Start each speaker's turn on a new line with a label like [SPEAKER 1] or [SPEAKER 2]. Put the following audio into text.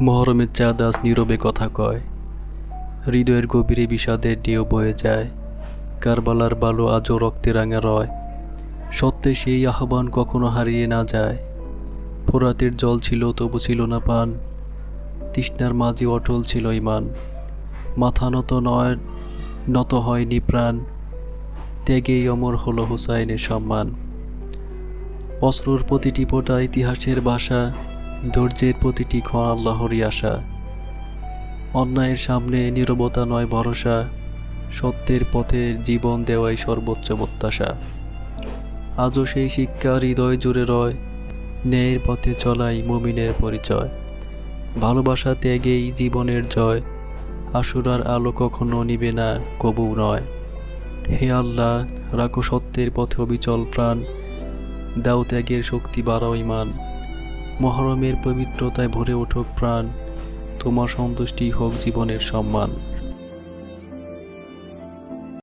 [SPEAKER 1] মহরমের চাঁদ আজ নীরবে কথা কয়, হৃদয়ের গভীরে বিষাদের ঢেউ বয়ে যায়। কারবালার বালু আজও রক্তে রাঙা রয়, সত্যে সেই আহ্বান কখনো হারিয়ে না যায়। ফোরাতের জল ছিল তবু ছিল না পান, তৃষ্ণার মাঝে অটল ছিল ইমান। মাথা নত নয়, নত হয়নি প্রাণ, ত্যাগেই অমর হলো হুসাইনের সম্মান। অশ্রুর প্রতিটি ফোঁটা ইতিহাসের ভাষা, ধৈর্যের প্রতিটি ক্ষণ আল্লাহরই আশা। অন্যায়ের সামনে নীরবতা নয় ভরসা, সত্যের পথে জীবন দেওয়াই সর্বোচ্চ প্রত্যাশা। আজও সেই শিক্ষা হৃদয় জুড়ে রয়, ন্যায়ের পথে চলাই মুমিনের পরিচয়। ভালোবাসা ত্যাগেই জীবনের জয়, আশুরার আলো কখনো নিবে না, কবু নয়। হে আল্লাহ, রাখো সত্যের পথে অবিচল প্রাণ, দাও ত্যাগের শক্তি বাড়াও ইমান। মহরমের পবিত্রতায় ভরে উঠুক প্রাণ, তোমার সন্তুষ্টি হোক জীবনের সম্মান।